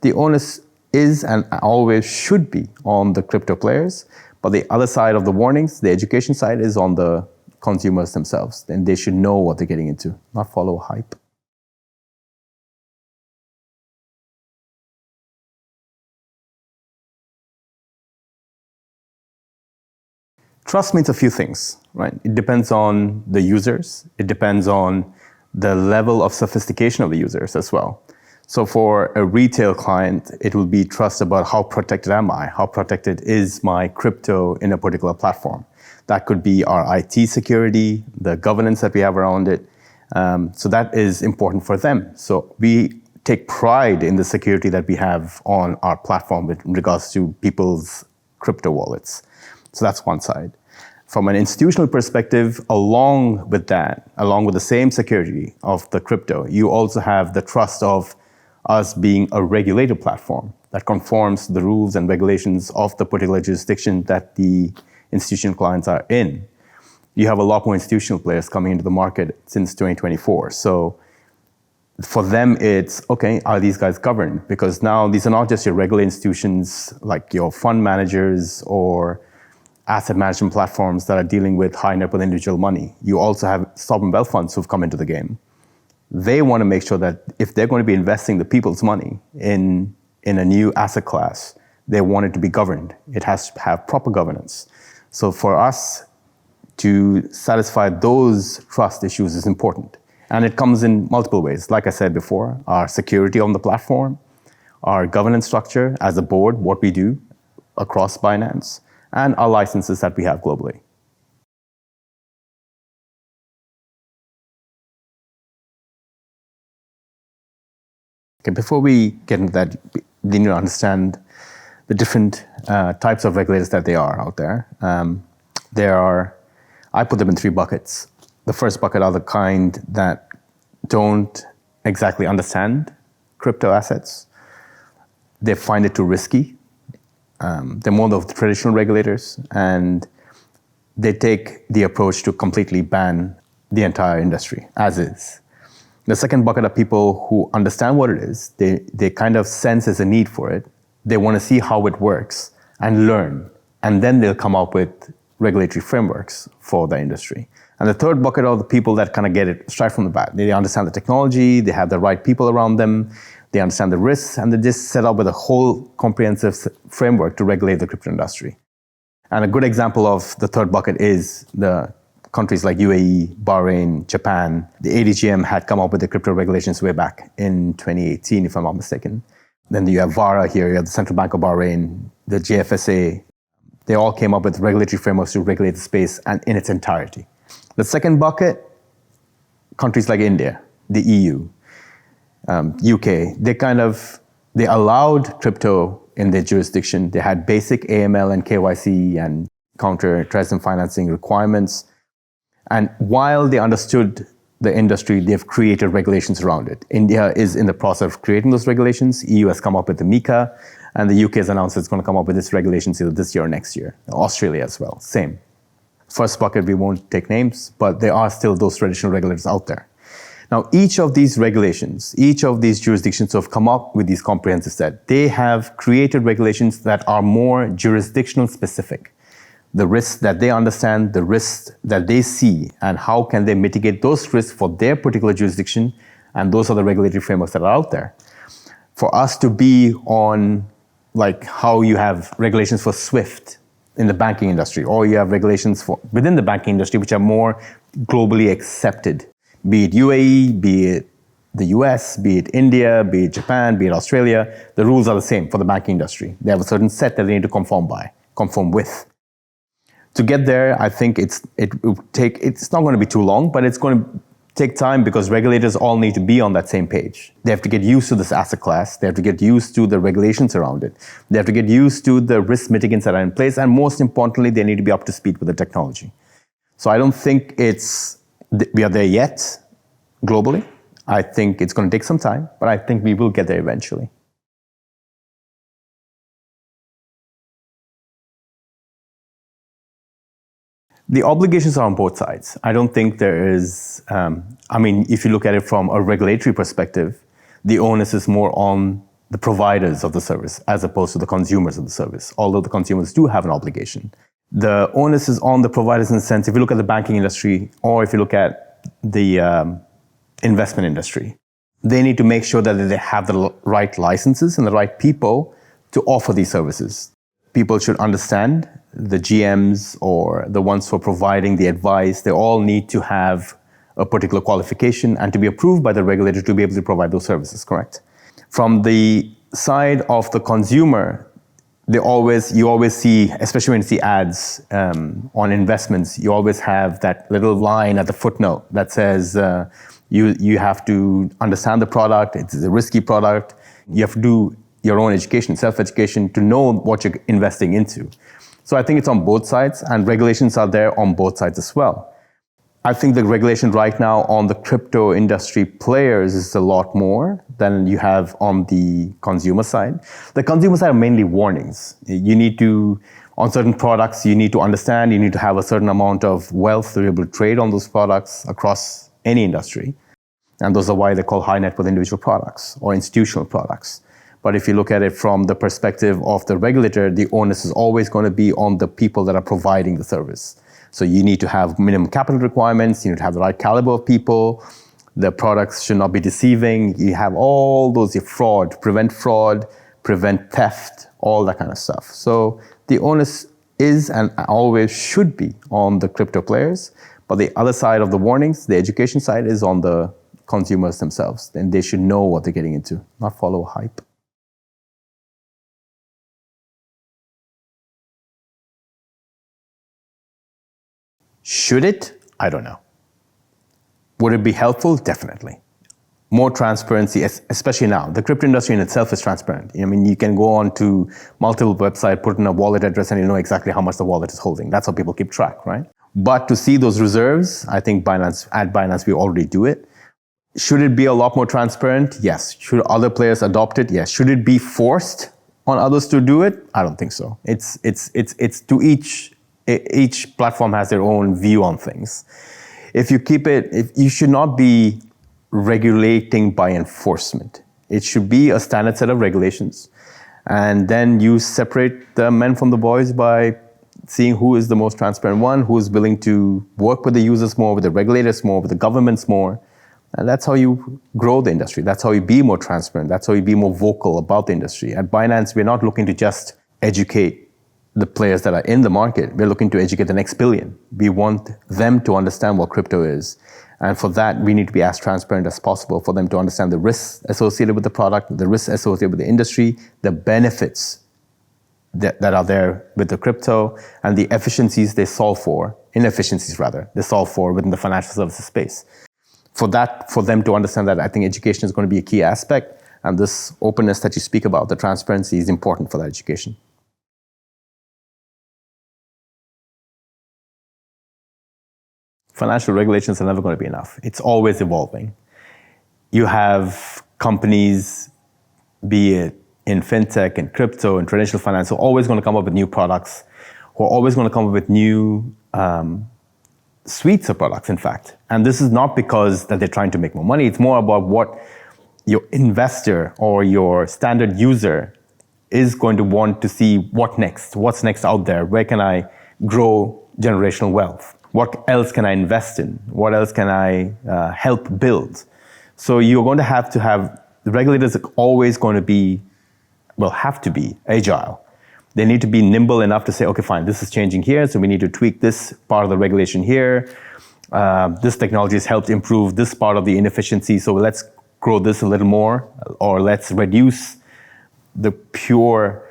The onus is and always should be on the crypto players, but the other side of the warnings, the education side, is on the consumers themselves. And they should know what they're getting into, not follow hype. Trust means a few things, right? It depends on the users. It depends on the level of sophistication of the users as well. So for a retail client, it will be trust about how protected am I? How protected is my crypto in a particular platform? That could be our IT security, the governance that we have around it. So that is important for them. So we take pride in the security that we have on our platform with regards to people's crypto wallets. So that's one side. From an institutional perspective, along with that, along with the same security of the crypto, you also have the trust of us being a regulated platform that conforms to the rules and regulations of the particular jurisdiction that the institutional clients are in. You have a lot more institutional players coming into the market since 2024. So for them, it's, okay, are these guys governed? Because now these are not just your regular institutions like your fund managers or asset management platforms that are dealing with high net worth individual money. You also have sovereign wealth funds who've come into the game. They want to make sure that if they're going to be investing the people's money in a new asset class, they want it to be governed. It has to have proper governance. So for us to satisfy those trust issues is important. And it comes in multiple ways. Like I said before, our security on the platform, our governance structure as a board, what we do across Binance, and our licenses that we have globally. Okay, before we get into that, we need to understand the different types of regulators that there are out there. I put them in three buckets. The first bucket are the kind that don't exactly understand crypto assets. They find it too risky. They're more of the traditional regulators, and they take the approach to completely ban the entire industry as is. The second bucket are people who understand what it is. They kind of sense there's a need for it. They want to see how it works and learn. And then they'll come up with regulatory frameworks for the industry. And the third bucket are the people that kind of get it straight from the bat. They understand the technology, they have the right people around them, they understand the risks, and they just set up with a whole comprehensive framework to regulate the crypto industry. And a good example of the third bucket is the countries like UAE, Bahrain, Japan. The ADGM had come up with the crypto regulations way back in 2018, if I'm not mistaken. Then you have VARA here, you have the Central Bank of Bahrain, the JFSA. They all came up with regulatory frameworks to regulate the space and in its entirety. The second bucket, countries like India, the EU, UK, they allowed crypto in their jurisdiction. They had basic AML and KYC and counter-terrorism financing requirements. And while they understood the industry, they've created regulations around it. India is in the process of creating those regulations. EU has come up with the MiCA, and the UK has announced it's going to come up with its regulations either this year or next year. Australia as well, same. First bucket, we won't take names, but there are still those traditional regulators out there. Now, each of these regulations, each of these jurisdictions have come up with these comprehensive set. They have created regulations that are more jurisdictional specific. The risks that they understand, the risks that they see, and how can they mitigate those risks for their particular jurisdiction, and those are the regulatory frameworks that are out there. For us to be on, like how you have regulations for SWIFT in the banking industry, or you have regulations for within the banking industry which are more globally accepted, be it UAE, be it the US, be it India, be it Japan, be it Australia, the rules are the same for the banking industry. They have a certain set that they need to conform with. To get there, I think it's not going to be too long, but it's going to take time because regulators all need to be on that same page. They have to get used to this asset class. They have to get used to the regulations around it. They have to get used to the risk mitigants that are in place. And most importantly, they need to be up to speed with the technology. So I don't think we are there yet globally. I think it's going to take some time, but I think we will get there eventually. The obligations are on both sides. I don't think there is, if you look at it from a regulatory perspective, the onus is more on the providers of the service as opposed to the consumers of the service, although the consumers do have an obligation. The onus is on the providers in the sense, if you look at the banking industry or if you look at the investment industry, they need to make sure that they have the right licenses and the right people to offer these services. People should understand the GMs or the ones who are providing the advice, they all need to have a particular qualification and to be approved by the regulator to be able to provide those services, correct? From the side of the consumer, you always see, especially when you see ads on investments, you always have that little line at the footnote that says you have to understand the product, it's a risky product, you have to do your own education, self-education to know what you're investing into. So I think it's on both sides, and regulations are there on both sides as well. I think the regulation right now on the crypto industry players is a lot more than you have on the consumer side. The consumer side are mainly warnings. You need to, on certain products, you need to understand, you need to have a certain amount of wealth to be able to trade on those products across any industry. And those are why they're called high net worth individual products or institutional products. But if you look at it from the perspective of the regulator, the onus is always going to be on the people that are providing the service. So you need to have minimum capital requirements, you need to have the right caliber of people, the products should not be deceiving, you have all those fraud, prevent theft, all that kind of stuff. So the onus is and always should be on the crypto players, but the other side of the warnings, the education side, is on the consumers themselves. And they should know what they're getting into, not follow hype. Should it? I don't know. Would it be helpful? Definitely. More transparency, especially now. The crypto industry in itself is transparent. I mean, you can go on to multiple websites, put in a wallet address, and you know exactly how much the wallet is holding. That's how people keep track, right? But to see those reserves, I think at Binance, we already do it. Should it be a lot more transparent? Yes. Should other players adopt it? Yes. Should it be forced on others to do it? I don't think so. It's to each platform has their own view on things. If you should not be regulating by enforcement. It should be a standard set of regulations. And then you separate the men from the boys by seeing who is the most transparent one, who is willing to work with the users more, with the regulators more, with the governments more. And that's how you grow the industry. That's how you be more transparent. That's how you be more vocal about the industry. At Binance, we're not looking to just educate the players that are in the market. We're looking to educate the next billion. We want them to understand what crypto is. And for that, we need to be as transparent as possible for them to understand the risks associated with the product, the risks associated with the industry, the benefits that are there with the crypto, and the inefficiencies they solve for within the financial services space. For them to understand that, I think education is going to be a key aspect. And this openness that you speak about, the transparency, is important for that education. Financial regulations are never going to be enough. It's always evolving. You have companies, be it in fintech and crypto and traditional finance, who are always going to come up with new products, who are always going to come up with new suites of products, in fact. And this is not because that they're trying to make more money. It's more about what your investor or your standard user is going to want to see. What's next out there? Where can I grow generational wealth? What else can I invest in? What else can I help build? So you're going to have the regulators are always going to have to be agile. They need to be nimble enough to say, okay, fine, this is changing here, so we need to tweak this part of the regulation here. This technology has helped improve this part of the inefficiency, so let's grow this a little more, or let's reduce the pure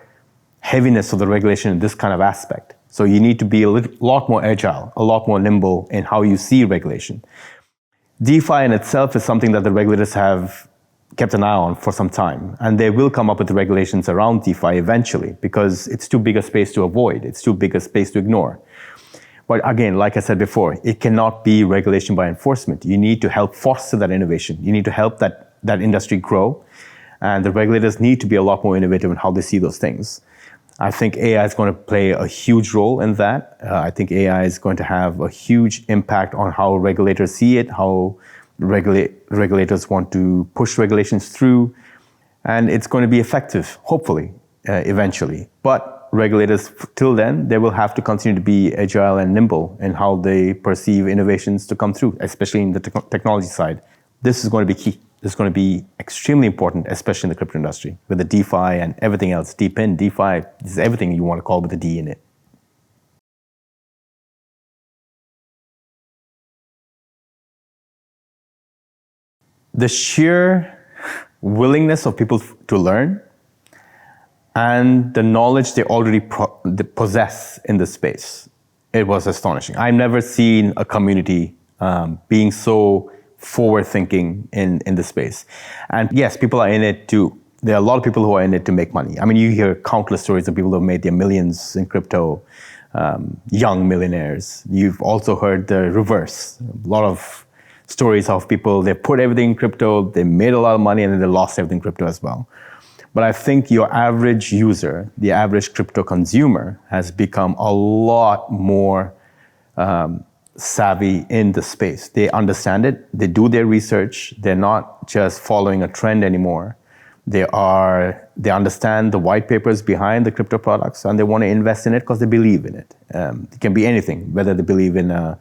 heaviness of the regulation in this kind of aspect. So you need to be a lot more agile, a lot more nimble in how you see regulation. DeFi in itself is something that the regulators have kept an eye on for some time. And they will come up with the regulations around DeFi eventually, because it's too big a space to avoid. It's too big a space to ignore. But again, like I said before, it cannot be regulation by enforcement. You need to help foster that innovation. You need to help that industry grow. And the regulators need to be a lot more innovative in how they see those things. I think AI is going to play a huge role in that. I think AI is going to have a huge impact on how regulators see it, how regulators want to push regulations through. And it's going to be effective, hopefully, eventually. But regulators, till then, they will have to continue to be agile and nimble in how they perceive innovations to come through, especially in the technology side. This is going to be key. This is going to be extremely important, especially in the crypto industry, with the DeFi and everything else. Deep in, DeFi is everything you want to call with a D in it. The sheer willingness of people to learn and the knowledge they already possess in the space, it was astonishing. I've never seen a community being so forward-thinking in the space. And yes, people are in it there are a lot of people who are in it to make money. I mean, you hear countless stories of people who have made their millions in crypto, young millionaires. You've also heard the reverse. A lot of stories of people, they put everything in crypto, they made a lot of money, and then they lost everything in crypto as well. But I think your average user, the average crypto consumer, has become a lot more savvy in the space. They understand it, they do their research, they're not just following a trend anymore. They understand the white papers behind the crypto products, and they want to invest in it because they believe in it. It can be anything, whether they believe in an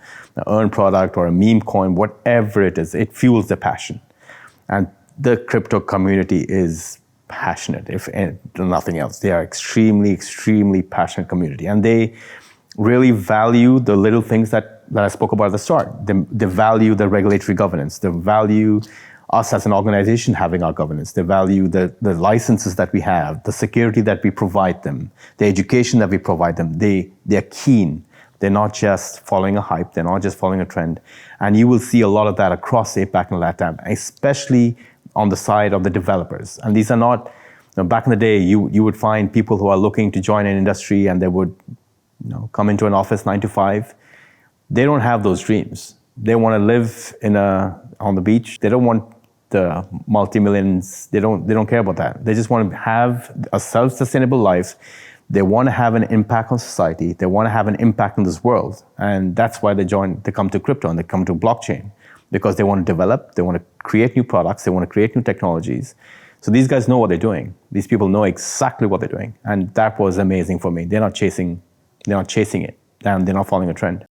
earned product or a meme coin, whatever it is, it fuels their passion. And the crypto community is passionate, if nothing else. They are extremely, extremely passionate community. And they really value the little things that I spoke about at the start. They value the regulatory governance. They value us as an organization having our governance. They value the licenses that we have, the security that we provide them, the education that we provide them. They're keen. They're not just following a hype. They're not just following a trend. And you will see a lot of that across APAC and LATAM, especially on the side of the developers. And these are not, back in the day, you would find people who are looking to join an industry and they would come into an office 9 to 5. They don't have those dreams. They want to live on the beach. They don't want the multi-millions. They don't care about that. They just want to have a self-sustainable life. They want to have an impact on society. They want to have an impact on this world. And that's why they come to crypto and they come to blockchain, because they want to develop, they want to create new products, they want to create new technologies. So these guys know what they're doing. These people know exactly what they're doing. And that was amazing for me. They're not chasing it, and they're not following a trend.